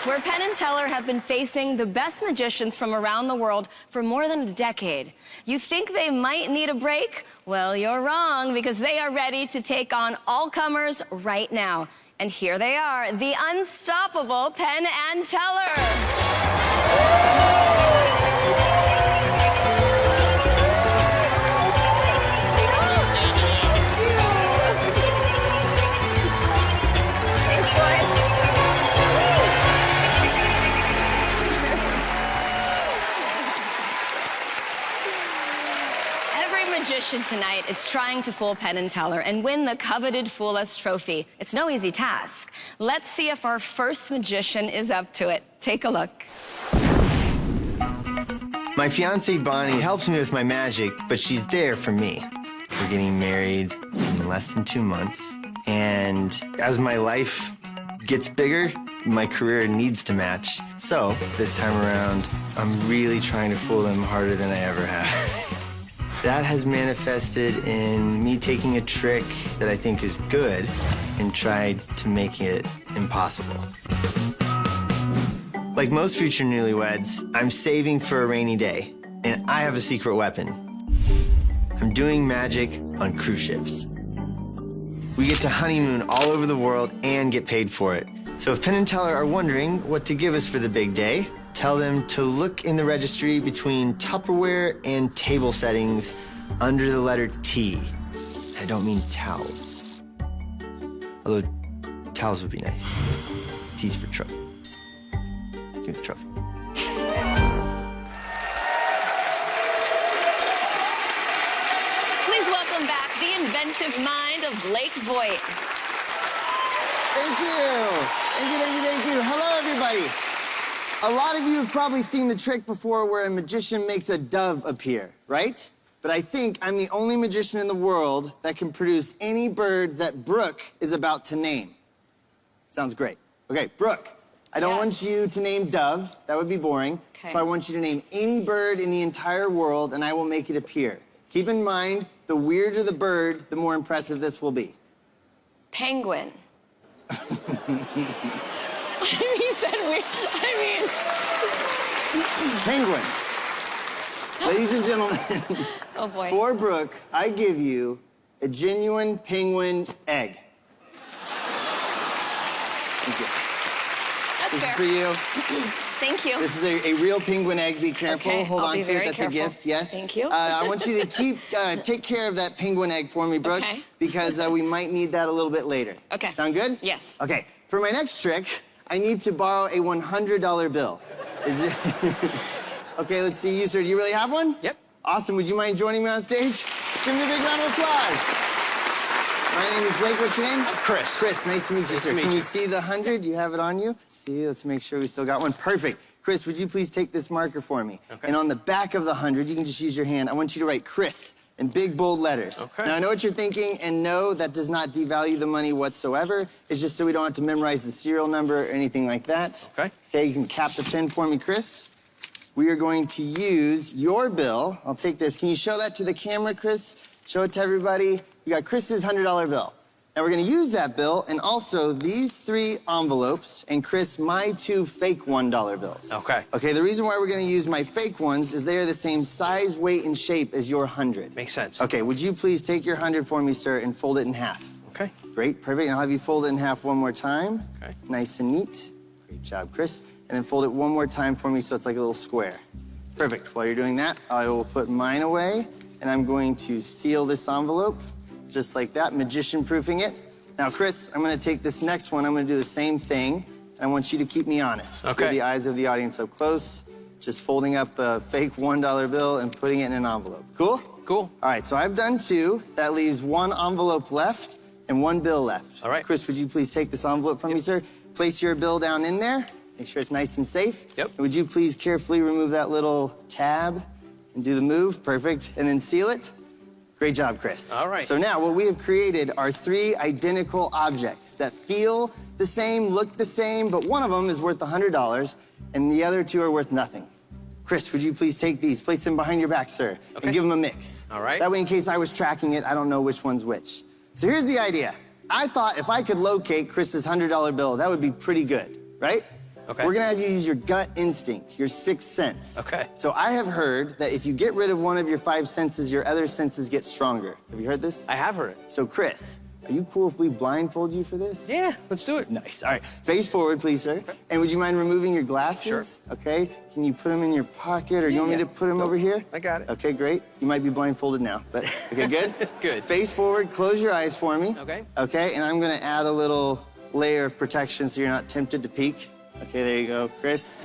Vegas, where Penn and Teller have been facing the best magicians from around the world for more than a decade. You think they might need a break? Well, you're wrong, because they are ready to take on all comers right now. And here they are, the unstoppable Penn and Teller. Magician tonight is trying to fool Penn and Teller and win the coveted Fool Us trophy. It's no easy task. Let's see if our first magician is up to it. Take a look. My fiancée Bonnie helps me with my magic, but she's there for me. We're getting married in less than 2 months, and as my life gets bigger, my career needs to match. So this time around, I'm really trying to fool them harder than I ever have. That has manifested in me taking a trick that I think is good and tried to make it impossible. Like most future newlyweds, I'm saving for a rainy day, and I have a secret weapon. I'm doing magic on cruise ships. We get to honeymoon all over the world and get paid for it. So if Penn and Teller are wondering what to give us for the big day, tell them to look in the registry between Tupperware and table settings under the letter T. I don't mean towels. Although towels would be nice. T's for trophy. Give me the trophy. Please welcome back the inventive mind of Blake Vogt. Thank you. Thank you, thank you, thank you. Hello, everybody. A lot of you have probably seen the trick before where a magician makes a dove appear, right? But I think I'm the only magician in the world that can produce any bird that Brooke is about to name. Sounds great. Okay, Brooke, I don't want you to name dove. That would be boring. Okay. So I want you to name any bird in the entire world, and I will make it appear. Keep in mind, the weirder the bird, the more impressive this will be. Penguin. He said weird. Penguin. Ladies and gentlemen, oh boy. For Brooke, I give you a genuine penguin egg. Thank you. That's this fair. is for you. Thank you. This is a real penguin egg. Be careful. Okay, Hold I'll on be to it. very That's careful. a gift. Yes. Thank you. I want you to take care of that penguin egg for me, Brooke, Okay. because we might need that a little bit later. Okay. Sound good? Yes. Okay. For my next trick, I need to borrow a $100 bill. Is there... Okay, let's see you, sir. Do you really have one? Yep. Awesome. Would you mind joining me on stage? Give me a big round of applause. My name is Blake. What's your name? Chris. Chris, nice to meet you, Nice sir. to meet Can you. you see the 100? Do you have it on you? Let's see. Let's make sure we still got one. Perfect. Chris, would you please take this marker for me? Okay. And on the back of the 100, you can just use your hand. I want you to write Chris in big, bold letters. Okay. Now, I know what you're thinking, and no, that does not devalue the money whatsoever. It's just so we don't have to memorize the serial number or anything like that. Okay. Okay, you can cap the pen for me, Chris. We are going to use your bill. I'll take this. Can you show that to the camera, Chris? Show it to everybody. We got Chris's $100 bill. Now we're gonna use that bill and also these 3 envelopes and Chris, my 2 fake $1 bills. Okay. Okay, the reason why we're gonna use my fake ones is they are the same size, weight, and shape as your 100. Makes sense. Okay, would you please take your 100 for me, sir, and fold it in half? Okay. Great, perfect. And I'll have you fold it in half one more time. Okay. Nice and neat. Great job, Chris. And then fold it one more time for me so it's like a little square. Perfect. While you're doing that, I will put mine away, and I'm going to seal this envelope, just like that, magician-proofing it. Now, Chris, I'm gonna take this next one, I'm gonna do the same thing, and I want you to keep me honest. Okay. With the eyes of the audience up close, just folding up a fake $1 bill and putting it in an envelope. Cool? Cool. All right, so I've done 2. That leaves 1 envelope left and 1 bill left. All right. Chris, would you please take this envelope from me, sir? Place your bill down in there. Make sure it's nice and safe. Yep. And would you please carefully remove that little tab and do the move? Perfect. And then seal it. Great job, Chris. All right. So now what we have created are 3 identical objects that feel the same, look the same, but one of them is worth $100 and the other 2 are worth nothing. Chris, would you please take these, place them behind your back, sir, Okay. and give them a mix. All right. That way, in case I was tracking it, I don't know which one's which. So here's the idea. I thought if I could locate Chris's $100 bill, that would be pretty good, right? Okay. We're gonna have you use your gut instinct, your sixth sense. Okay. So I have heard that if you get rid of one of your 5 senses, your other senses get stronger. Have you heard this? I have heard it. So Chris, are you cool if we blindfold you for this? Yeah, let's do it. Nice. All right. Face forward, please, sir. Okay. And would you mind removing your glasses? Sure. Okay. Can you put them in your pocket, or you want me to put them over here? I got it. Okay, great. You might be blindfolded now, but okay, good. Good. Face forward. Close your eyes for me. Okay. Okay. And I'm gonna add a little layer of protection so you're not tempted to peek. Okay, there you go, Chris.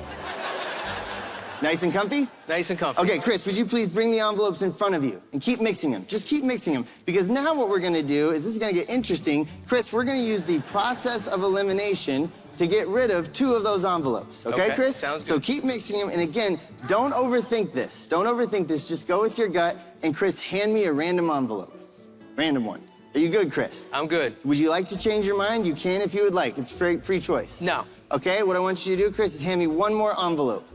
Nice and comfy? Nice and comfy. Okay, Chris, would you please bring the envelopes in front of you and keep mixing them? Just keep mixing them. Because now what we're gonna do is, this is gonna get interesting. Chris, we're gonna use the process of elimination to get rid of 2 of those envelopes. Okay, Okay, Chris? sounds So good. keep mixing them. And again, don't overthink this. Don't overthink this. Just go with your gut. And Chris, hand me a random envelope. Random one. Are you good, Chris? I'm good. Would you like to change your mind? You can if you would like. It's free choice. No. Okay, what I want you to do, Chris, is hand me one more envelope.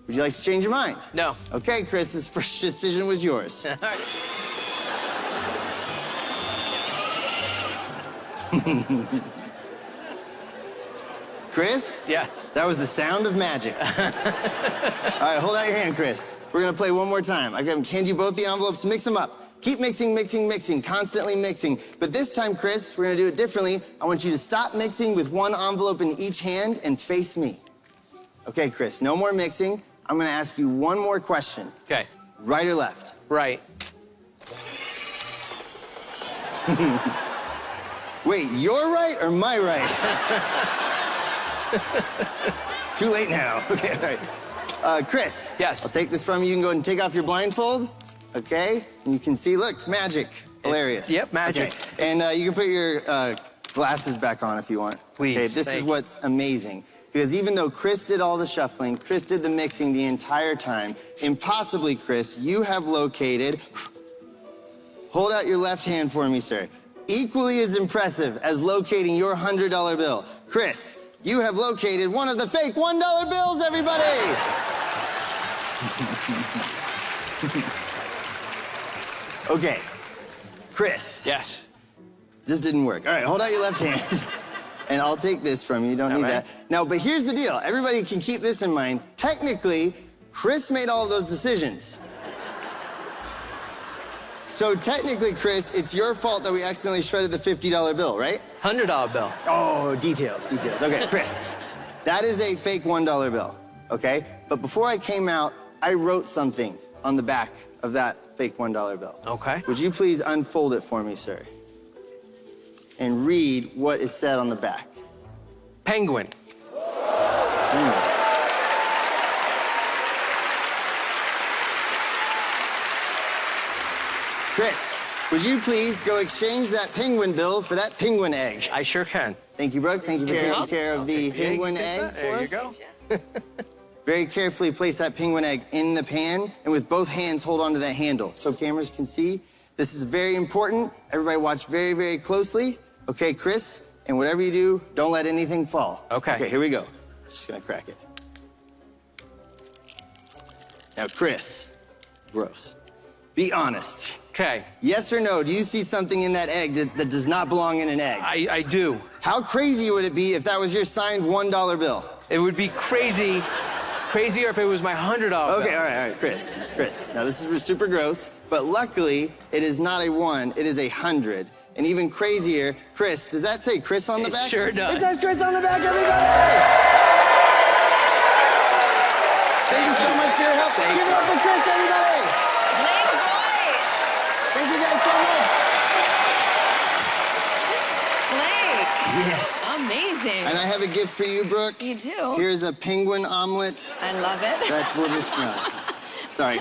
Would you like to change your mind? No. Okay, Chris, this first decision was yours. All right. Chris? Yes. That was the sound of magic. All right, hold out your hand, Chris. We're gonna play one more time. I'm gonna hand you both the envelopes, mix them up. Keep mixing, mixing, mixing, constantly mixing. But this time, Chris, we're gonna do it differently. I want you to stop mixing with one envelope in each hand and face me. Okay, Chris, no more mixing. I'm gonna ask you one more question. Okay. Right or left? Right. Wait, your right or my right? Too late now. Okay, all right. Chris. Yes. I'll take this from you. You can go ahead and take off your blindfold. Okay. And you can see, look, magic. Hilarious. Yep, magic. Okay. And you can put your glasses back on if you want. Please, Okay, this is thank you. what's amazing. Because even though Chris did all the shuffling, Chris did the mixing the entire time, impossibly, Chris, you have located, hold out your left hand for me, sir. Equally as impressive as locating your $100 bill. Chris, you have located one of the fake $1 bills, everybody! Okay, Chris. Yes. This didn't work. All right, hold out your left hand. And I'll take this from you. You don't need right. that. Now, but here's the deal. Everybody can keep this in mind. Technically, Chris made all of those decisions. So technically, Chris, it's your fault that we accidentally shredded the $50 bill, right? $100 bill. Oh, details. Okay, Chris, that is a fake $1 bill, okay? But before I came out, I wrote something on the back of that fake $1 bill. Okay. Would you please unfold it for me, sir? And read what is said on the back. Penguin. Chris, would you please go exchange that penguin bill for that penguin egg? I sure can. Thank you, Brooke. Thank you for Here you taking go. care of the penguin egg for There you us. go. Very carefully place that penguin egg in the pan, and with both hands hold onto that handle so cameras can see. This is very important. Everybody watch very, very closely. Okay, Chris, and whatever you do, don't let anything fall. Okay. Okay, here we go. Just gonna crack it. Now, Chris, gross. Be honest. Okay. Yes or no, do you see something in that egg that does not belong in an egg? I do. How crazy would it be if that was your signed $1 bill? It would be crazier if it was my $100 bill. Okay, all right, Chris. Now this is super gross, but luckily it is not a 1, it is a 100. And even crazier, Chris, does that say Chris on the It back? sure does. It says Chris on the back, everybody! Thank you so much for your help. Thank Give it you. up for Chris, everybody! Blake Vogt! Thank you guys so much. Blake, Yes. amazing. And I have a gift for you, Brooke. You do? Here's a penguin omelet. I love it. That we'll just, no. Sorry.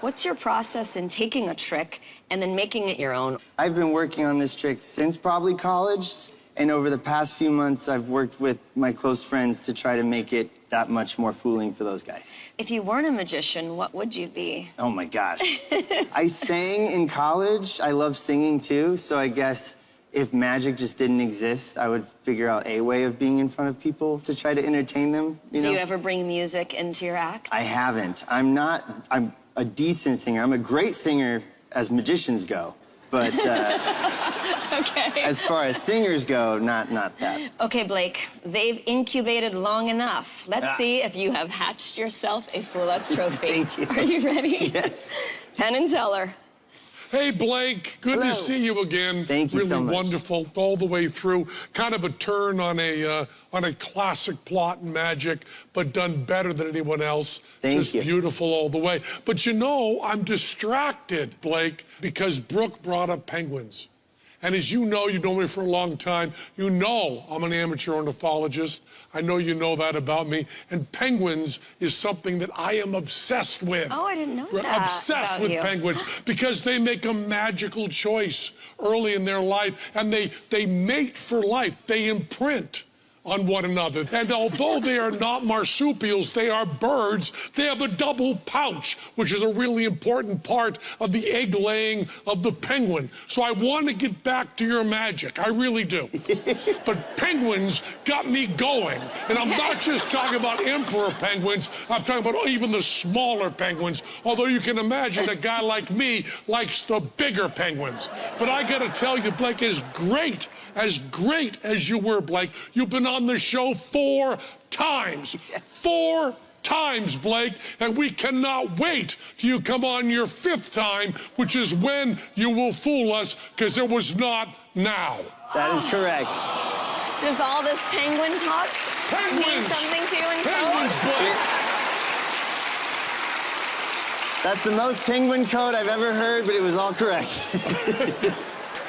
What's your process in taking a trick and then making it your own? I've been working on this trick since probably college, and over the past few months, I've worked with my close friends to try to make it that much more fooling for those guys. If you weren't a magician, what would you be? Oh my gosh. I sang in college. I love singing too, so I guess if magic just didn't exist, I would figure out a way of being in front of people to try to entertain them. You know? Do you ever bring music into your act? I haven't. I'm a decent singer. I'm a great singer as magicians go, but Okay. As far as singers go, not that. Okay, Blake, they've incubated long enough. Let's see if you have hatched yourself a Fool Us trophy. Thank you. Are you ready? Yes. Penn and Teller. Hey, Blake, good Hello. to see you again. Thank you really so much. wonderful all the way through. Kind of a turn on a classic plot in Magic, but done better than anyone else. Thank Just you. beautiful all the way. But you know, I'm distracted, Blake, because Brooke brought up penguins. And as you know me for a long time, you know I'm an amateur ornithologist. I know you know that about me. And penguins is something that I am obsessed with. Oh, I didn't know We're that obsessed about with you. penguins because they make a magical choice early in their life, and they mate for life. They imprint on one another. And although they are not marsupials, they are birds, they have a double pouch, which is a really important part of the egg laying of the penguin. So I want to get back to your magic, I really do. But penguins got me going. And I'm not just talking about emperor penguins, I'm talking about even the smaller penguins, although you can imagine a guy like me likes the bigger penguins. But I gotta tell you, Blake, as great as you were, Blake, you've been on the show 4 times. 4 times, Blake, and we cannot wait till you come on your 5th time, which is when you will fool us, because it was not now. That is correct. Does all this penguin talk mean Penguins! something to you in Penguins, code? Blake! That's the most penguin code I've ever heard, but it was all correct.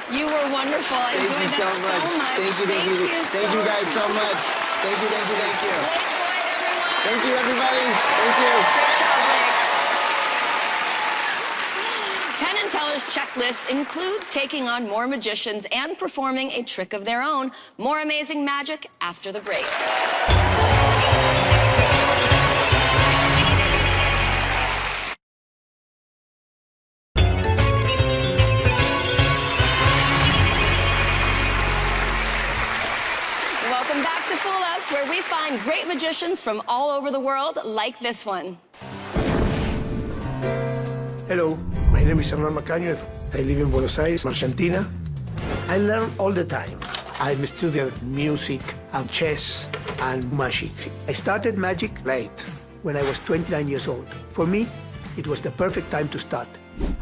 You were wonderful. I Thank enjoyed you that so much. Thank you Thank you guys so much. Thank you. Blake Vogt, everyone. Thank you, everybody. Thank you. Great job, Blake. Penn and Teller's checklist includes taking on more magicians and performing a trick of their own. More amazing magic after the break. Welcome back to Fool Us, where we find great magicians from all over the world, like this one. Hello, my name is Hernan Maccagno. I live in Buenos Aires, Argentina. I learn all the time. I'm studying music and chess and magic. I started magic late, when I was 29 years old. For me, it was the perfect time to start.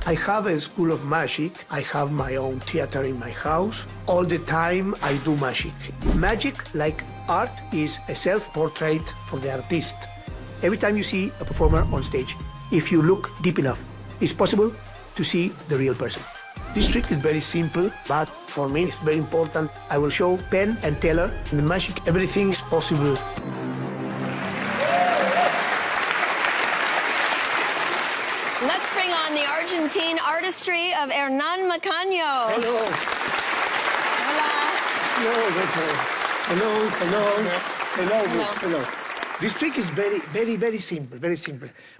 I have a school of magic. I have my own theater in my house. All the time I do magic. Magic, like art, is a self-portrait for the artist. Every time you see a performer on stage, if you look deep enough, it's possible to see the real person. This trick is very simple, but for me it's very important. I will show Penn and Teller. In the magic, everything is possible. Let's bring on the Argentine artistry of Hernan Maccagno. Hello. Hola. Hello. This trick is very simple,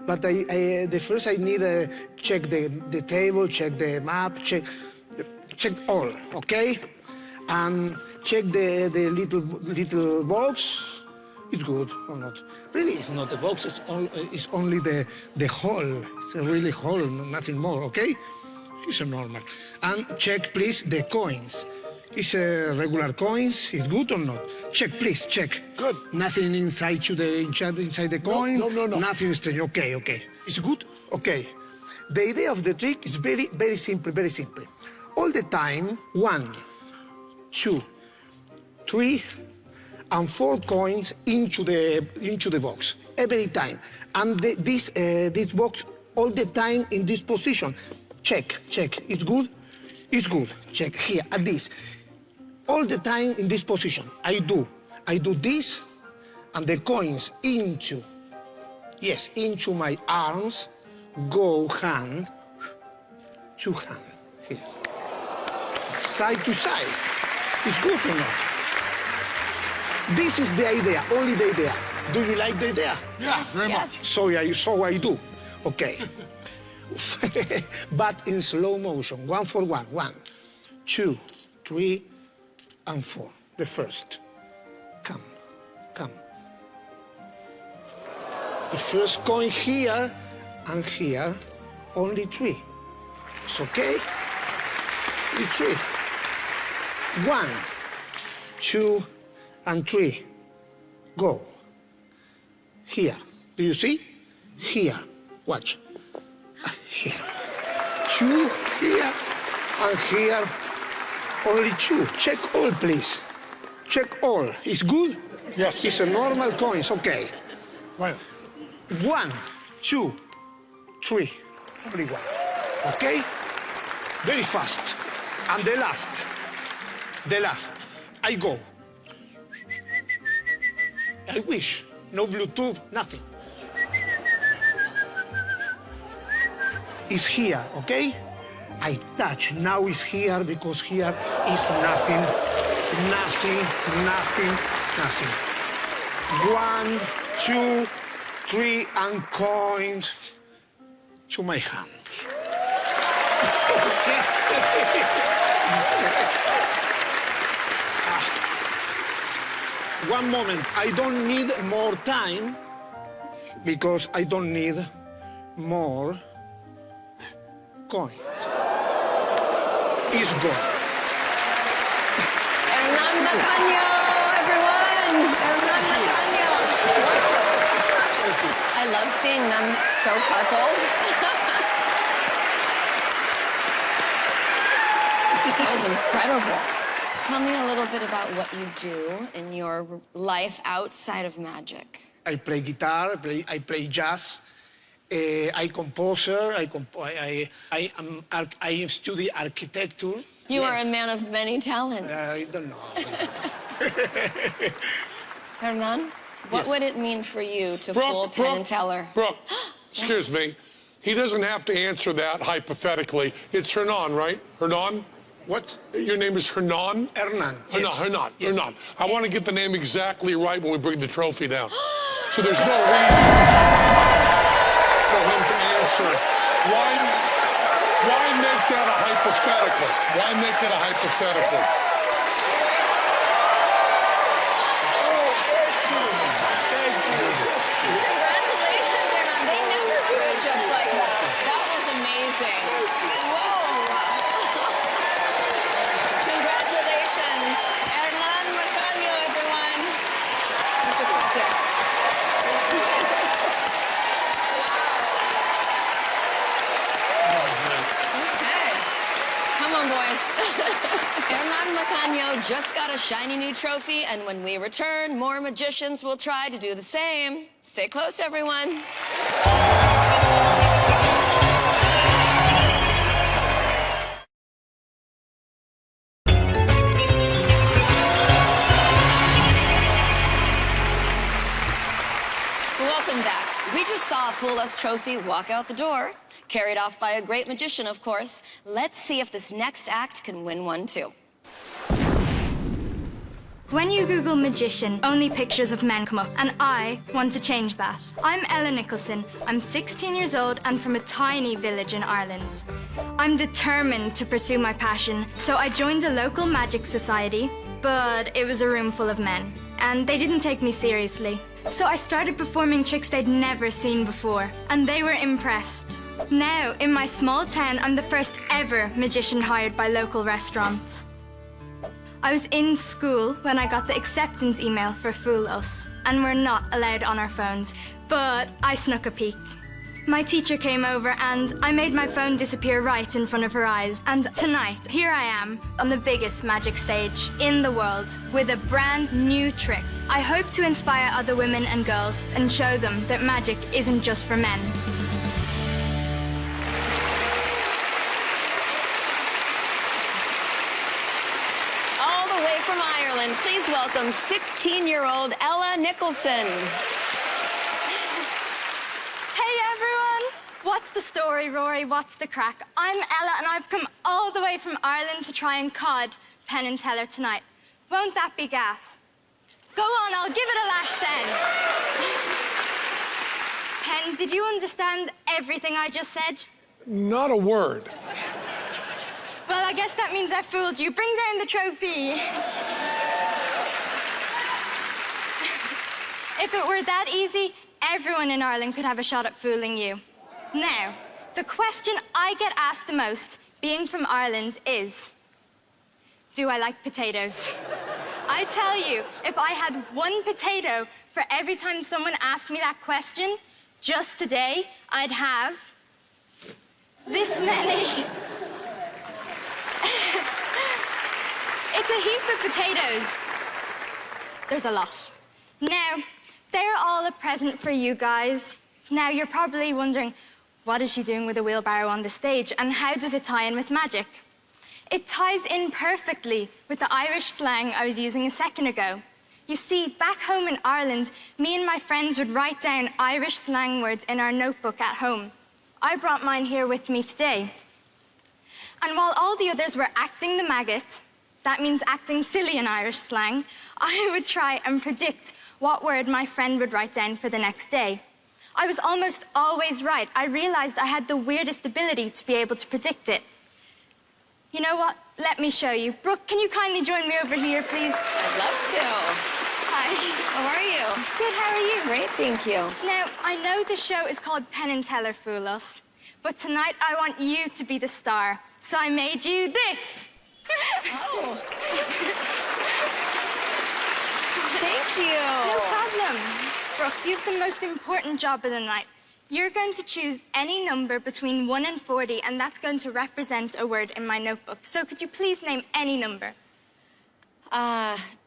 But the first I need to check the table, check the map, check all, okay? And check the little box. It's good or not? Really, it's not the box. It's only the hole. It's a really hole, nothing more, okay? It's a normal. And check, please, the coins. It's regular coins. It's good or not? Check, please, check. Good. Nothing inside the coin. No. Nothing strange. Okay. It's good. Okay. The idea of the trick is very simple. All the time, 1, 2, 3, and 4 coins into the box every time, and this box all the time in this position. Check. It's good. Check here at this. All the time in this position. I do this, and the coins into my arms, go hand to hand here, side to side. It's good or not? This is the idea, only the idea. Do you like the idea? Yeah, very much. So I do. Okay. But in slow motion, 1 for 1. 1, 2, 3, and 4. The first. Come. The first coin here and here, only 3. It's okay? It's 3. 1, 2, and 3. Go. Here. Do you see? Here. Watch. Here. 2 here and here. Only 2. Check all, please. Check all. Is good? Yes. It's a normal coins. Okay. Right. 1, 2, 3. Only 1. Okay? Very fast. And the last. The last. I go. I wish. No Bluetooth, nothing. It's here, okay? I touch. Now it's here because here is nothing. Nothing, nothing, nothing. 1, 2, 3, and coins to my hand. One moment, I don't need more time because I don't need more coins. It's gone. Hernan Maccagno, everyone! Hernan Maccagno! I love seeing them so puzzled. That was incredible. Tell me a little bit about what you do in your life outside of magic. I play guitar, I play jazz, I composer, I study architecture. You Yes. are a man of many talents. I don't know. Hernan, what Yes. would it mean for you to fool Penn and Teller? Brooke, excuse me. He doesn't have to answer that hypothetically. It's Hernan, right? Hernan? What? Your name is Hernan? Hernan. Hernan, Yes. Hernan, Yes. Hernan. I want to get the name exactly right when we bring the trophy down. So there's no reason for him to answer. Why make that a hypothetical? Why make it a hypothetical? Congratulations, Hernan. They never do it just like that. That was amazing. Whoa. Congratulations. Hernan Maccagno, everyone. Yes. Okay. Come on, boys. Hernan Maccagno just got a shiny new trophy, and when we return, more magicians will try to do the same. Stay close, everyone. Welcome back. We just saw a Fool Us trophy walk out the door, carried off by a great magician, of course. Let's see if this next act can win one, too. When you Google magician, only pictures of men come up, and I want to change that. I'm Nicholson. I'm 16 years old and from a tiny village in Ireland. I'm determined to pursue my passion, so I joined a local magic society, but it was a room full of men, and they didn't take me seriously. So I started performing tricks they'd never seen before, and they were impressed. Now, in my small town, I'm the first ever magician hired by local restaurants. I was in school when I got the acceptance email for Fool Us, and we're not allowed on our phones, but I snuck a peek. My teacher came over and I made my phone disappear right in front of her eyes, and tonight, here I am on the biggest magic stage in the world with a brand new trick. I hope to inspire other women and girls and show them that magic isn't just for men. All the way from Ireland, please welcome 16-year-old Ella Nicholson. Hey everyone! What's the story, Rory? What's the crack? I'm Ella and I've come all the way from Ireland to try and cod Penn and Teller tonight. Won't that be gas? Go on, I'll give it a lash then. Penn, did you understand everything I just said? Not a word. Well, I guess that means I fooled you. Bring down the trophy. If it were that easy, everyone in Ireland could have a shot at fooling you. Now, the question I get asked the most, being from Ireland, is, do I like potatoes? I tell you, if I had one potato for every time someone asked me that question, just today, I'd have this many. It's a heap of potatoes. There's a lot. Now, they're all a present for you guys. Now, you're probably wondering, what is she doing with a wheelbarrow on the stage, and how does it tie in with magic? It ties in perfectly with the Irish slang I was using a second ago. You see, back home in Ireland, me and my friends would write down Irish slang words in our notebook at home. I brought mine here with me today. And while all the others were acting the maggot, that means acting silly in Irish slang, I would try and predict what word my friend would write down for the next day. I was almost always right. I realized I had the weirdest ability to be able to predict it. You know what? Let me show you. Brooke, can you kindly join me over here, please? I'd love to. Hi. How are you? Good, how are you? Great, thank you. Now, I know the show is called Penn and Teller Fool Us, but tonight I want you to be the star. So I made you this. Oh. Thank you. No problem. Brooke, you have the most important job of the night. You're going to choose any number between 1 and 40, and that's going to represent a word in my notebook. So could you please name any number?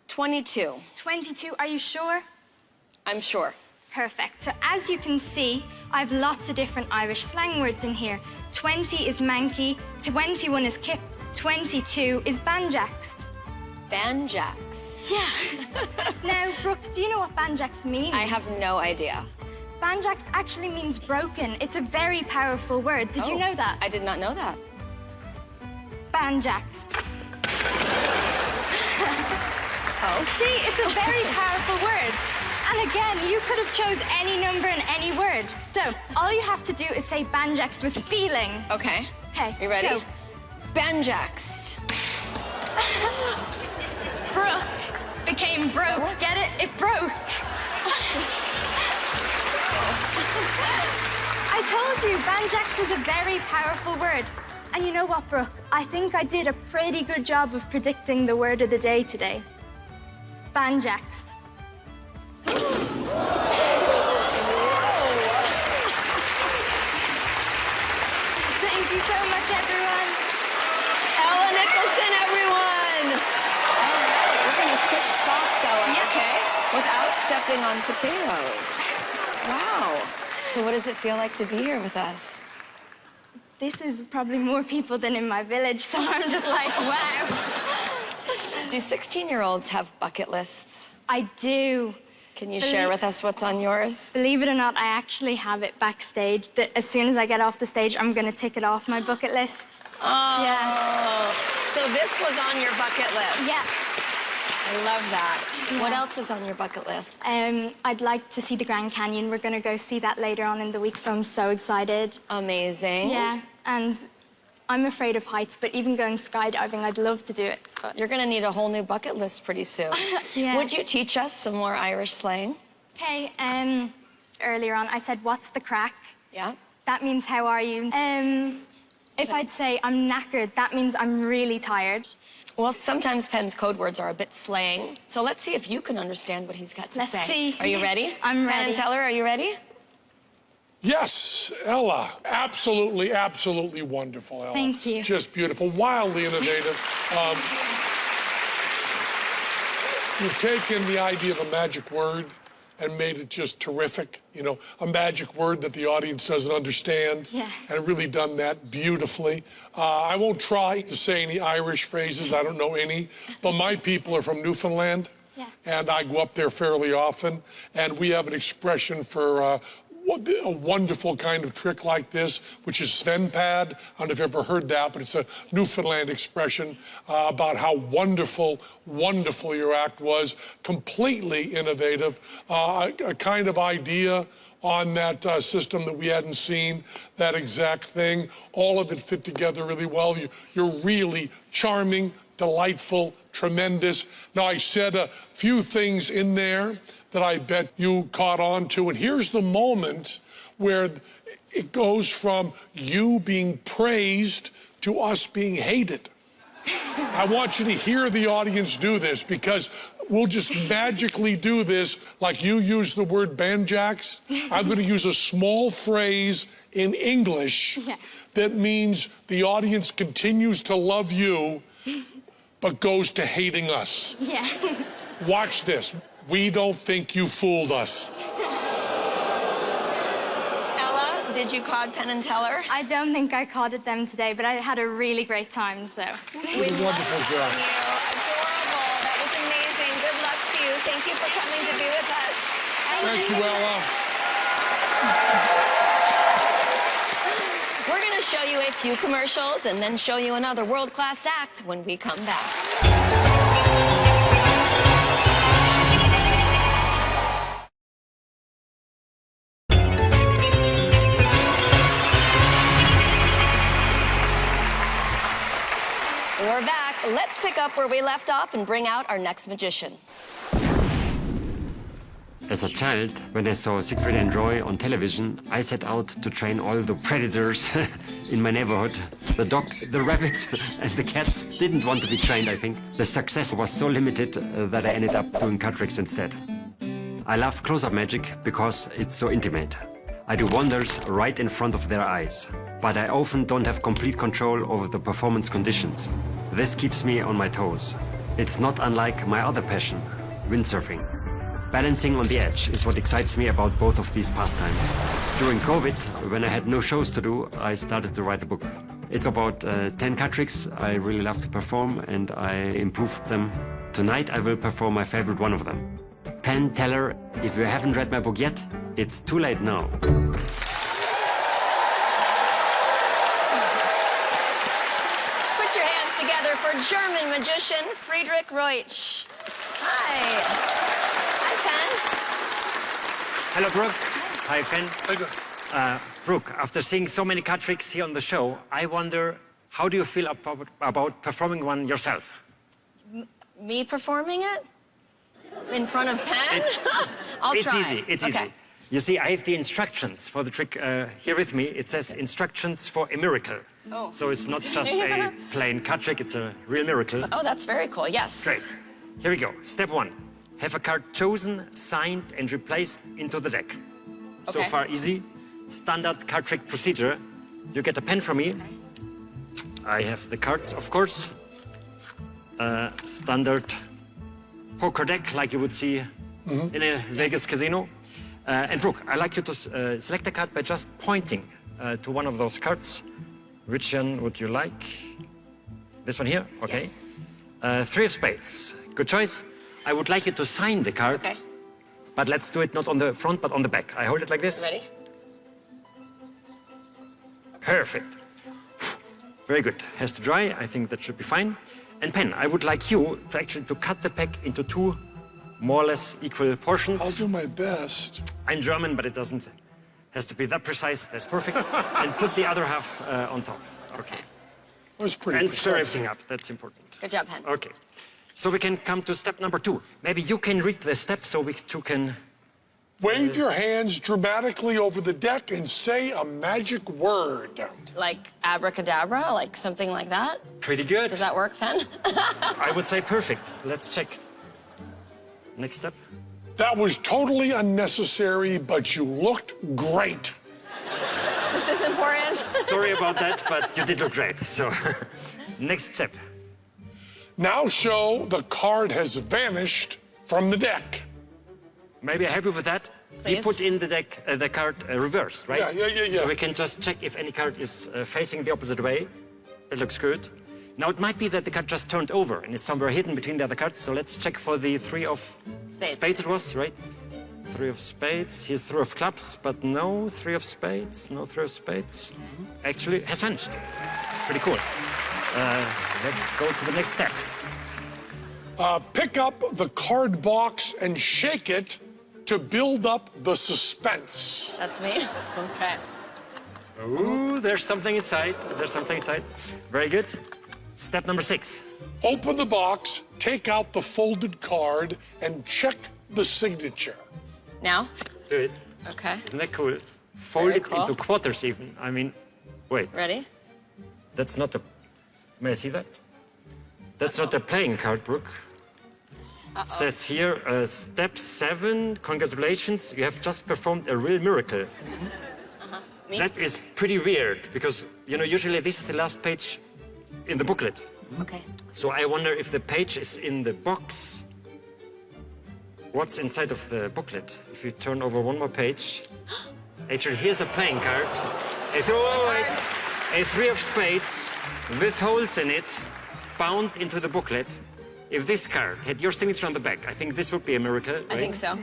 22. 22, are you sure? I'm sure. Perfect. So as you can see, I have lots of different Irish slang words in here. 20 is manky, 21 is kip, 22 is banjaxed. Banjax. Yeah. Now, Brooke, do you know what banjaxed means? I have no idea. Banjaxed actually means broken. It's a very powerful word. Did you know that? I did not know that. Banjaxed. Oh. See, it's a very powerful word. And again, you could have chose any number and any word. So, all you have to do is say banjaxed with feeling. Okay. Okay, You ready? go. Banjaxed. Brooke became broke. Get it? It broke. I told you, banjaxed was a very powerful word. And you know what, Brooke? I think I did a pretty good job of predicting the word of the day today. Banjaxed. Thank you so much, everyone. Ella Nicholson, everyone. All right, we're going to switch spots, Ella, Yeah. okay? Without stepping on potatoes. Wow. So what does it feel like to be here with us? This is probably more people than in my village, so I'm just like, wow. Do 16-year-olds have bucket lists? I do. Can you share with us what's on yours? Believe it or not, I actually have it backstage. That as soon as I get off the stage, I'm going to tick it off my bucket list. Oh. Yeah. So this was on your bucket list? Yeah. I love that. What else is on your bucket list? I'd like to see the Grand Canyon. We're going to go see that later on in the week, so I'm so excited. Amazing. Yeah, and I'm afraid of heights, but even going skydiving, I'd love to do it. But... You're going to need a whole new bucket list pretty soon. Yeah. Would you teach us some more Irish slang? Okay, earlier on, I said, what's the crack? Yeah. That means, how are you? If I'd say I'm knackered, that means I'm really tired. Well, sometimes Penn's code words are a bit slang, so let's see if you can understand what he's got to Let's say. see. Are you ready? I'm ready. Penn and Teller, are you ready? Yes, Ella. Absolutely, absolutely wonderful, Ella. Thank you. Just beautiful, wildly innovative. You've taken the idea of a magic word and made it just terrific. You know, a magic word that the audience doesn't understand. Yeah. And really done that beautifully. I won't try to say any Irish phrases. I don't know any. But my people are from Newfoundland. Yeah. And I go up there fairly often. And we have an expression for a wonderful kind of trick like this, which is Svenpad. I don't know if you've ever heard that, but it's a Newfoundland expression about how wonderful, wonderful your act was. Completely innovative, a kind of idea on that system that we hadn't seen, that exact thing. All of it fit together really well. You're really charming, delightful, tremendous. Now, I said a few things in there that I bet you caught on to. And here's the moment where it goes from you being praised to us being hated. I want you to hear the audience do this because we'll just magically do this like you use the word banjax. I'm going to use a small phrase in English that means the audience continues to love you but goes to hating us. Yeah. Watch this. We don't think you fooled us. Ella, did you cod Penn and Teller? I don't think I carded them today, but I had a really great time, so. Wonderful job. Adorable. That was amazing. Good luck to you. Thank you for coming to be with us. Thank you, Ella. We're going to show you a few commercials and then show you another world-class act when we come back. We're back. Let's pick up where we left off and bring out our next magician. As a child, when I saw Siegfried and Roy on television, I set out to train all the predators in my neighborhood. The dogs, the rabbits, and the cats didn't want to be trained, I think. The success was so limited that I ended up doing card tricks instead. I love close-up magic because it's so intimate. I do wonders right in front of their eyes, but I often don't have complete control over the performance conditions. This keeps me on my toes. It's not unlike my other passion, windsurfing. Balancing on the edge is what excites me about both of these pastimes. During COVID, when I had no shows to do, I started to write a book. It's about 10 card tricks I really love to perform, and I improved them. Tonight I will perform my favorite one of them. Penn, Teller, if you haven't read my book yet, it's too late now. Put your hands together for German magician Friedrich Roitzsch. Hi. Hi, Penn. Hello, Brooke. Hi, Penn. How you doing? Brooke, after seeing so many card tricks here on the show, I wonder, how do you feel about performing one yourself? Me performing it? In front of Penn? I'll It's try. easy, it's Okay. easy. You see, I have the instructions for the trick here with me. It says instructions for a miracle. Oh. So it's not just a plain card trick, it's a real miracle. Oh, that's very cool. Yes. Great. Here we go. Step 1. Have a card chosen, signed, and replaced into the deck. So Okay. far, easy. Standard card trick procedure. You get a pen from me. I have the cards, of course. Standard poker deck, like you would see in a Vegas casino. And Brooke, I'd like you to select a card by just pointing to one of those cards. Which one would you like? This one here? Okay. Yes. 3 of spades. Good choice. I would like you to sign the card. Okay. But let's do it not on the front, but on the back. I hold it like this. Ready? Perfect. Very good. Has to dry. I think that should be fine. And Penn, I would like you to actually cut the pack into 2 more or less equal portions. I'll do my best. I'm German, but it doesn't has to be that precise. That's perfect. And put the other half on top. Okay. That was pretty And stir precise. everything up. That's important. Good job, Penn. Okay. So we can come to step number 2. Maybe you can read the steps so we too can... Wave your hands dramatically over the deck and say a magic word. Like abracadabra, like something like that? Pretty good. Does that work, Penn? I would say perfect. Let's check. Next step. That was totally unnecessary, but you looked great. This is important. Sorry about that, but you did look great. So, next step. Now show the card has vanished from the deck. Maybe I'm happy with that. We Please. put in the deck the card reversed, right? Yeah. So we can just check if any card is facing the opposite way. It looks good. Now it might be that the card just turned over and is somewhere hidden between the other cards. So let's check for the 3 of spades. It was, right? 3 of spades. Here's 3 of clubs, but no 3 of spades. No 3 of spades. Actually, has vanished. Pretty cool. Let's go to the next step. Pick up the card box and shake it to build up the suspense. That's me? Okay. Ooh, there's something inside. There's something inside. Very good. Step number 6. Open the box, take out the folded card, and check the signature. Now? Do it. Okay. Isn't that cool? Fold it cool. into quarters even. I mean, wait, Ready? that's not a... May I see that? That's not a playing card, Brooke. It says here, step 7, congratulations, you have just performed a real miracle. That is pretty weird, because, you know, usually this is the last page in the booklet. Okay. So I wonder if the page is in the box. What's inside of the booklet? If you turn over one more page. Actually, here's a playing card. A 3 of spades with holes in it, bound into the booklet. If this card had your signature on the back, I think this would be a miracle, right? I think so.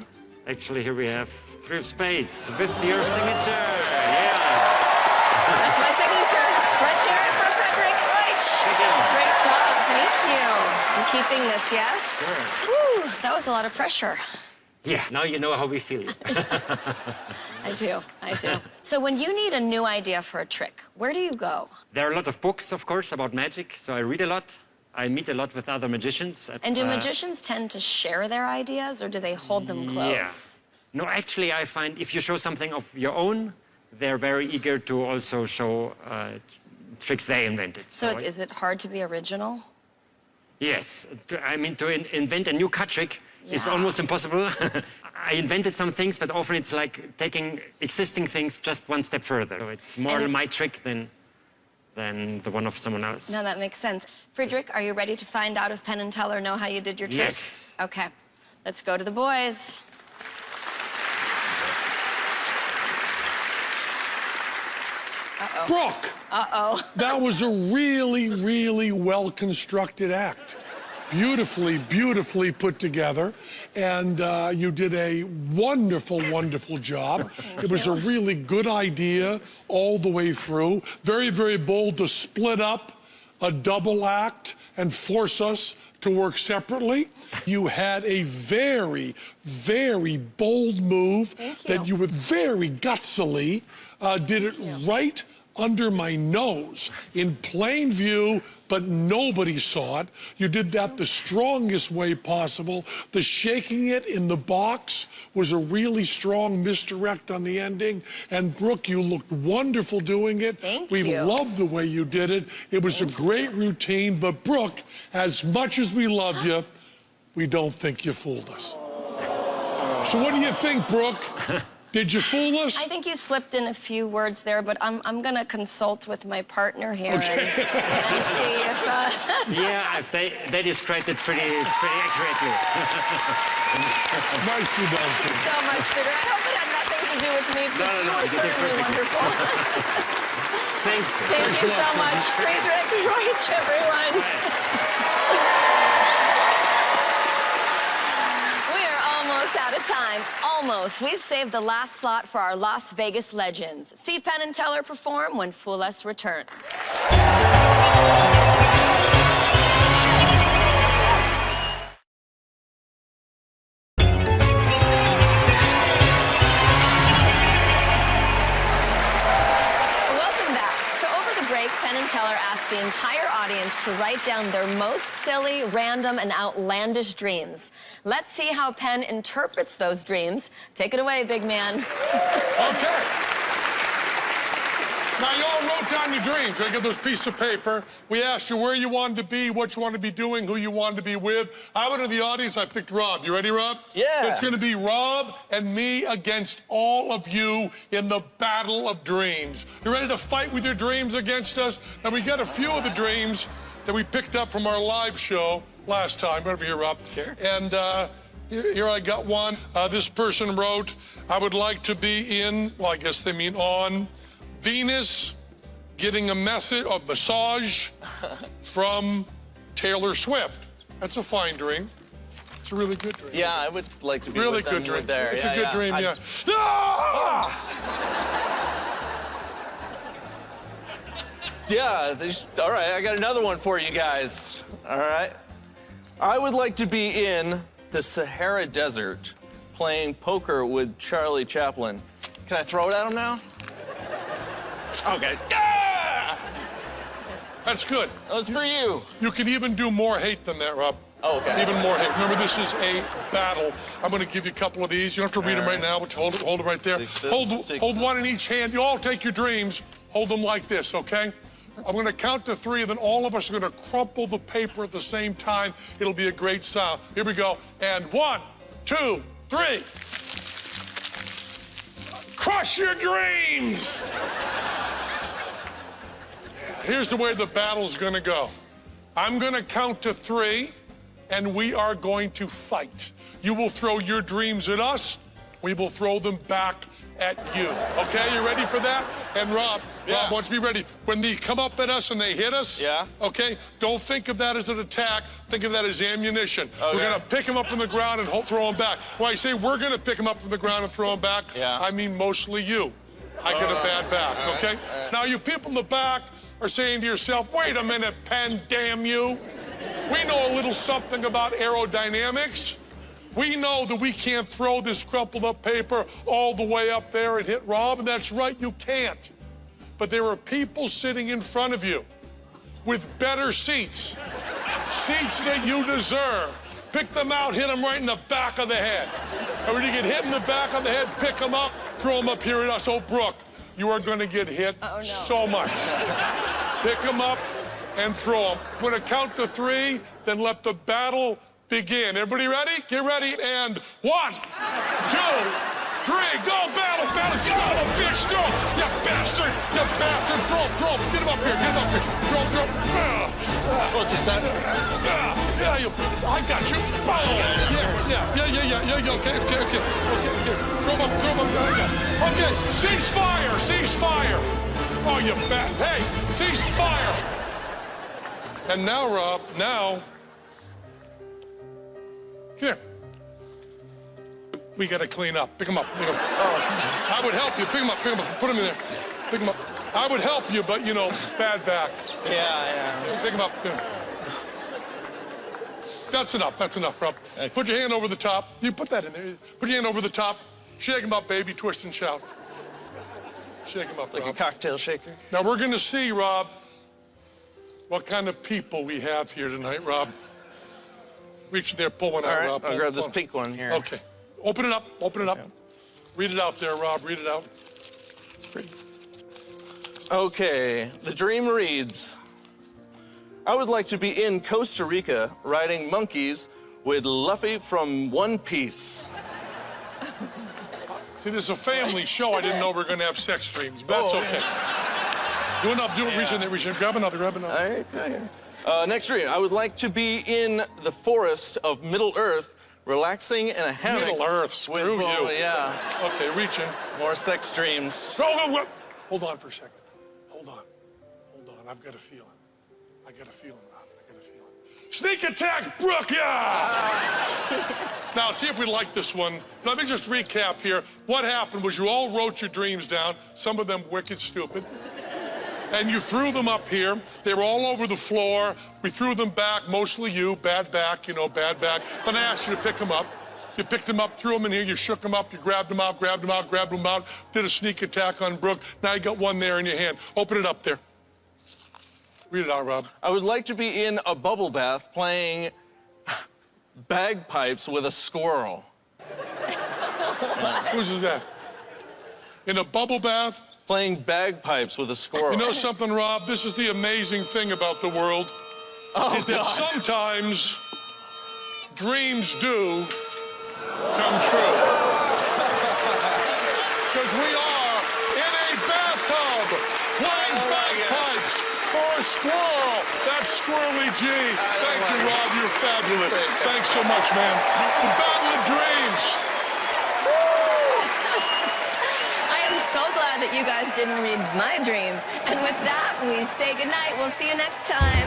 Actually, here we have 3 of spades with your signature. Yeah. That's my signature. Let's hear it for Friedrich Roitzsch. Great job. Thank you. I'm keeping this, yes? Sure. Whew, that was a lot of pressure. Yeah, now you know how we feel. I do. So when you need a new idea for a trick, where do you go? There are a lot of books, of course, about magic, so I read a lot. I meet a lot with other magicians. And do magicians tend to share their ideas, or do they hold them close? Yeah. No, actually, I find if you show something of your own, they're very eager to also show tricks they invented. So is it hard to be original? Yes. To invent a new card trick is almost impossible. I invented some things, but often it's like taking existing things just one step further. So it's more my trick than the one of someone else. No, that makes sense. Friedrich, are you ready to find out if Penn and Teller know how you did your trick? Yes. Okay. Let's go to the boys. Uh-oh. Brooke! Uh-oh. That was a really, really well-constructed act. Beautifully put together. And you did a wonderful job. It was a really good idea all the way through. Very, very bold to split up a double act and force us to work separately. You had a very, very bold move that you were very gutsily did it right under my nose in plain view, but nobody saw it. You did that the strongest way possible. The shaking it in the box was a really strong misdirect on the ending. And Brooke, you looked wonderful doing it. Thank we you. loved the way you did it. It was a great routine, but Brooke, as much as we love you, we don't think you fooled us. So what do you think, Brooke? Did you fool us? I think you slipped in a few words there, but I'm going to consult with my partner here and see if... Yeah, they described it pretty accurately. Nicely done. Thank you so much, Peter. I hope it had nothing to do with me, because you were certainly wonderful. Thanks. Thank you so much, Friedrich Roitzsch, everyone. Out of time. Almost. We've saved the last slot for our Las Vegas legends. See Penn and Teller perform when Fool Us returns. Welcome back. So over the break, Penn and Teller asked the entire audience to write down their most silly, random, and outlandish dreams. Let's see how Penn interprets those dreams. Take it away, big man. Okay. Now, you all wrote down your dreams. I got those pieces of paper. We asked you where you wanted to be, what you wanted to be doing, who you wanted to be with. I went to the audience. I picked Rob. You ready, Rob? Yeah. It's going to be Rob and me against all of you in the battle of dreams. You ready to fight with your dreams against us? Now, we got a few of the dreams that we picked up from our live show last time. Right over here, Rob. Sure. And here I got one. This person wrote, I would like to be in, well, I guess they mean on Venus, getting a massage from Taylor Swift. That's a fine dream. It's a really good dream. Yeah, I would like to be Really with them good dream. there. It's a good dream, yeah. Yeah, all right, I got another one for you guys. All right. I would like to be in the Sahara Desert playing poker with Charlie Chaplin. Can I throw it at him now? Okay. Ah! That's good. That was for you. You can even do more hate than that, Rob. Oh, okay. Even more hate. Remember, this is a battle. I'm going to give you a couple of these. You don't have to read them right now, but hold it right there. Hold one in each hand. You all take your dreams. Hold them like this, okay? I'm going to count to 3, and then all of us are going to crumple the paper at the same time. It'll be a great sound. Here we go. And 1, 2, 3. Crush your dreams! Here's the way the battle's going to go. I'm going to count to 3, and we are going to fight. You will throw your dreams at us. We will throw them back at you. Okay, you ready for that? And Rob wants to be ready. When they come up at us and they hit us, okay, don't think of that as an attack. Think of that as ammunition. Okay. We're going to pick them up from the ground and throw them back. When I say we're going to pick them up from the ground and throw them back, I mean mostly you. I get a bad back, okay? Now, you people in the back are saying to yourself, wait a minute, Penn, damn you. We know a little something about aerodynamics. We know that we can't throw this crumpled up paper all the way up there and hit Rob, and that's right, you can't. But there are people sitting in front of you with better seats, seats that you deserve. Pick them out, hit them right in the back of the head. And when you get hit in the back of the head, pick them up, throw them up here at us. Oh, Brooke, you are going to get hit so much. Pick them up and throw them. When I count to 3, then let the battle begin. Everybody ready? Get ready. And 1, 2, 3. Go, battle, battle. Son of a bitch, throw. You bastard. You bastard. Throw. Get him up here. Get him up here. Throw. Look at that. I got you. Yeah. Okay. Throw him up. Okay. Cease fire. Oh, you bat. Hey, cease fire. And now, Rob, here. We got to clean up. Pick him up. I would help you. Pick him up. Put him in there. Pick him up. I would help you, but, you know, bad back. Yeah. Pick him up. That's enough, Rob. Put your hand over the top. You put that in there. Put your hand over the top. Shake him up, baby. Twist and shout. Shake him up, like Rob. a cocktail shaker. Now, we're going to see, Rob, what kind of people we have here tonight, Rob. Reach in there, pull one out, Rob. I'll grab this pink one here. Okay. Open it up. Yeah. Read it out there, Rob. Read it out. Okay, the dream reads, I would like to be in Costa Rica riding monkeys with Luffy from One Piece. See, this is a family show. I didn't know we were going to have sex dreams, but that's okay. Do it, reach in there. Grab another. All right. Next dream, I would like to be in the forest of Middle Earth, relaxing in a hammock. Middle Earth, screw you. Yeah. Okay, reach in. More sex dreams. Hold on for a second. Hold on. I've got a feeling. Rob. I got a feeling. Sneak attack, Brooke, Now, see if we like this one. Let me just recap here. What happened was you all wrote your dreams down, some of them wicked stupid. And you threw them up here. They were all over the floor. We threw them back, mostly you, bad back. Then I asked you to pick them up. You picked them up, threw them in here, you shook them up, you grabbed them out, did a sneak attack on Brooke. Now you got one there in your hand. Open it up there. Read it out, Rob. I would like to be in a bubble bath playing bagpipes with a squirrel. Whose is that? In a bubble bath? Playing bagpipes with a squirrel. You know something, Rob? This is the amazing thing about the world. Is that sometimes dreams do come true. Because we are in a bathtub playing bagpipes for a squirrel. That's Squirrely G. Thank you, Rob. You're fabulous. Thanks so much, man. The Battle of Dreams. So glad that you guys didn't read my dream. And with that, we say goodnight. We'll see you next time.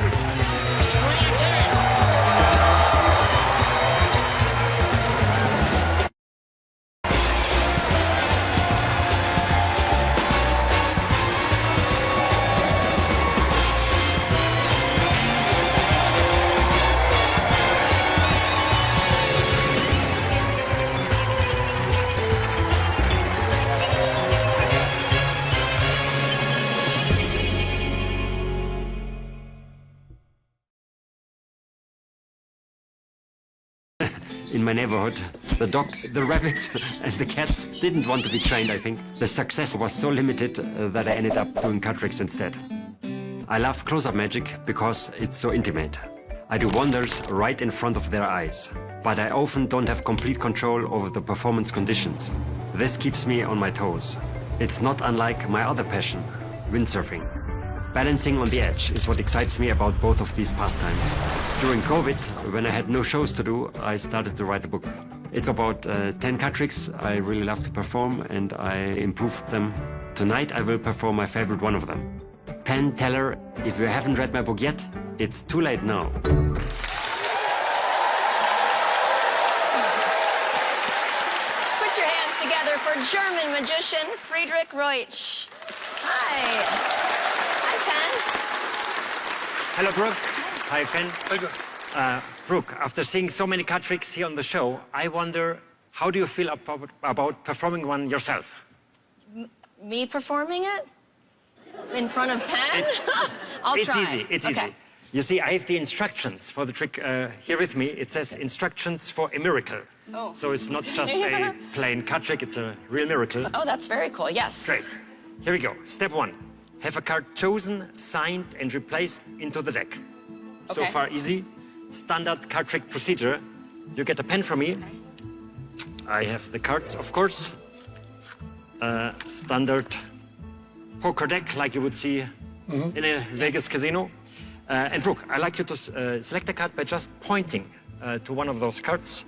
In my neighborhood, the dogs, the rabbits, and the cats didn't want to be trained, I think. The success was so limited that I ended up doing cut tricks instead. I love close-up magic because it's so intimate. I do wonders right in front of their eyes, but I often don't have complete control over the performance conditions. This keeps me on my toes. It's not unlike my other passion, windsurfing. Balancing on the edge is what excites me about both of these pastimes. During COVID, when I had no shows to do, I started to write a book. It's about 10 card tricks I really love to perform, and I improved them. Tonight I will perform my favorite one of them. Penn, Teller, if you haven't read my book yet, it's too late now. Put your hands together for German magician Friedrich Roitzsch. Hi. Hi, Penn. Hello, Brooke. Hi, Penn. Brooke, after seeing so many card tricks here on the show, I wonder, how do you feel about performing one yourself? Me performing it? In front of Penn? I'll try. It's easy, it's okay. easy. You see, I have the instructions for the trick here with me. It says instructions for a miracle. Oh. So it's not just a plain card trick, it's a real miracle. Oh, that's very cool, yes. Great. Here we go. Step 1. Have a card chosen, signed, and replaced into the deck. So Okay. far, easy. Standard card trick procedure. You get a pen from me. I have the cards, of course. Standard poker deck, like you would see in a Vegas casino. And Brooke, I'd like you to select a card by just pointing to one of those cards.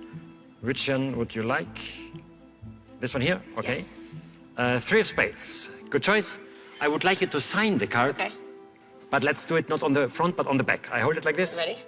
Which one would you like? This one here? Okay. Yes. 3 of spades. Good choice. I would like you to sign the card. Okay. But let's do it not on the front, but on the back. I hold it like this. Ready?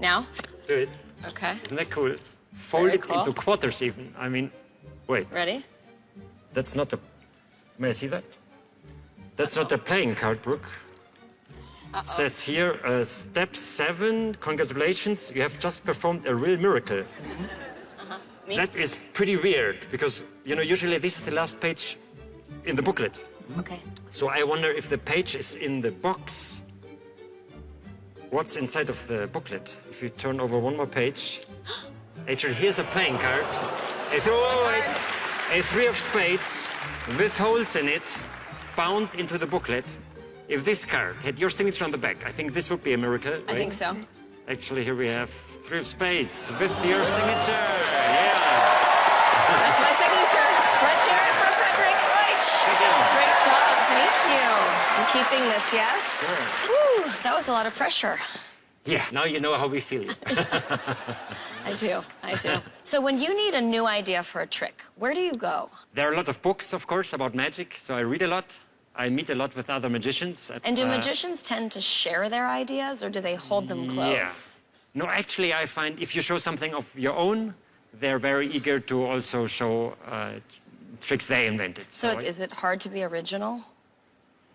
Now? Do it. Okay. Isn't that cool? Fold Very it cool. into quarters even. I mean, wait. Ready? That's not a... May I see that? That's not a playing card, Brooke. It says here, step 7, congratulations, you have just performed a real miracle. Me? That is pretty weird, because, you know, usually this is the last page in the booklet. Okay. So I wonder if the page is in the box. What's inside of the booklet? If you turn over one more page. Actually, here's a playing card. A 3 of spades with holes in it, bound into the booklet. If this card had your signature on the back, I think this would be a miracle, right? I think so. Actually, here we have 3 of spades with your signature. Yeah. That's my signature. Let's hear it for Friedrich Roitzsch. Thank you. Great job. Thank you. I'm keeping this, yes? Sure. Whew, that was a lot of pressure. Yeah, now you know how we feel. I do. So when you need a new idea for a trick, where do you go? There are a lot of books, of course, about magic, so I read a lot. I meet a lot with other magicians. And do magicians tend to share their ideas, or do they hold them close? Yeah. No, actually, I find if you show something of your own, they're very eager to also show tricks they invented. So is it hard to be original?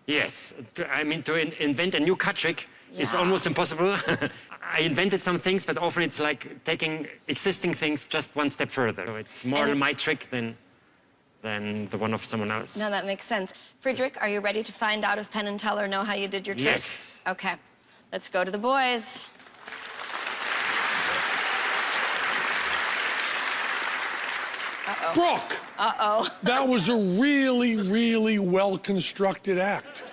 Yes. I mean, to invent a new card trick is Yeah. almost impossible. I invented some things, but often it's like taking existing things just one step further. So it's more And- my trick than the one of someone else. No, that makes sense. Friedrich, are you ready to find out if Penn and Teller know how you did your trick? Yes. Okay, let's go to the boys. Brooke! Uh-oh. That was a really, really well-constructed act.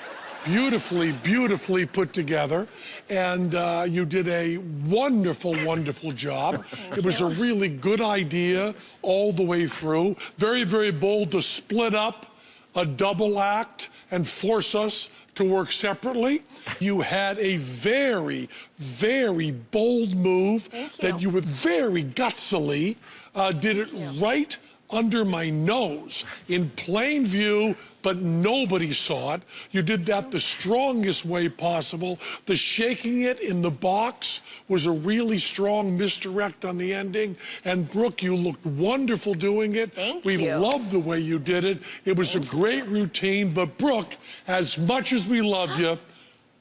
Beautifully, beautifully put together. And you did a wonderful, wonderful job. It was a really good idea all the way through. Very, very bold to split up a double act and force us to work separately. You had a very, very bold move that you were very gutsily did it right under my nose in plain view, but nobody saw it. You did that the strongest way possible. The shaking it in the box was a really strong misdirect on the ending. And Brooke, you looked wonderful doing it. Thank we you. loved the way you did it. It was a great routine. But Brooke, as much as we love you,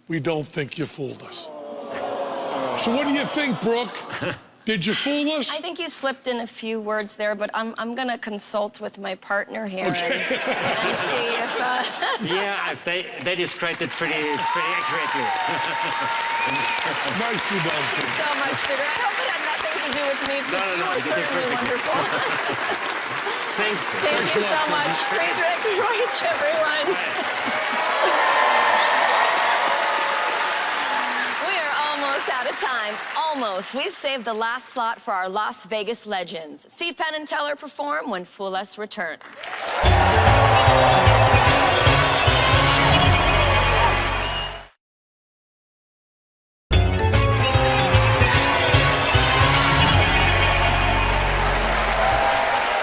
we don't think you fooled us. So what do you think, Brooke? Did you fool us? I think you slipped in a few words there, but I'm gonna consult with my partner here and see if... Yeah, they described it pretty accurately. Nicely done. Thank you so much, Peter. I hope it had nothing to do with me, because you were certainly wonderful. Thanks. Thank you so much, Friedrich Roitzsch, everyone. We are almost out of time. Almost. We've saved the last slot for our Las Vegas legends. See Penn and Teller perform when Fool Us returns.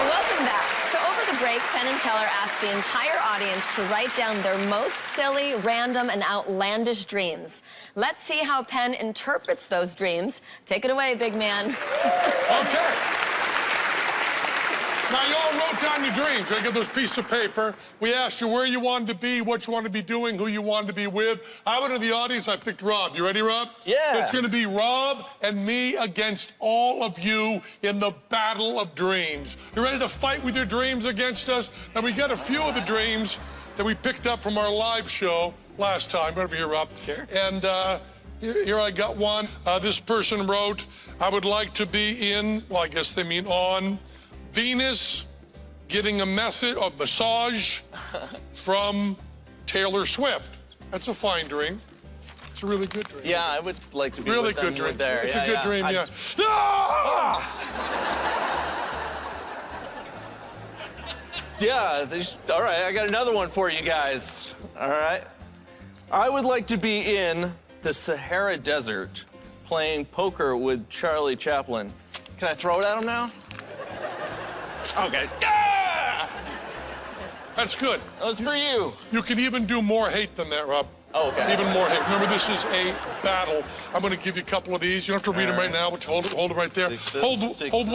Welcome back. So over the break, Penn and Teller asked the entire audience to write down their most silly, random, and outlandish dreams. Let's see how Penn interprets those dreams. Take it away, big man. Okay. Now, you all wrote down your dreams. I got those pieces of paper. We asked you where you wanted to be, what you wanted to be doing, who you wanted to be with. I went to the audience. I picked Rob. You ready, Rob? Yeah. It's going to be Rob and me against all of you in the battle of dreams. You ready to fight with your dreams against us? Now, we got a few of the dreams that we picked up from our live show last time. Right over here, Rob. Sure. And here I got one. This person wrote, I would like to be in, well, I guess they mean on, Venus getting a massage from Taylor Swift. That's a fine dream. It's a really good dream. Yeah, I would like to be Really with them good dream. there. It's Yeah, a good yeah. dream, I'd- yeah. Ah! Yeah, all right, I got another one for you guys. All right. I would like to be in the Sahara Desert playing poker with Charlie Chaplin. Can I throw it at him now? Okay. Yeah! That's good. That was for you. You can even do more hate than that, Rob. Oh, okay. Even more hate. Remember, this is a battle. I'm going to give you a couple of these. You don't have to read them right now, but hold it right there. Stick this, Hold stick one.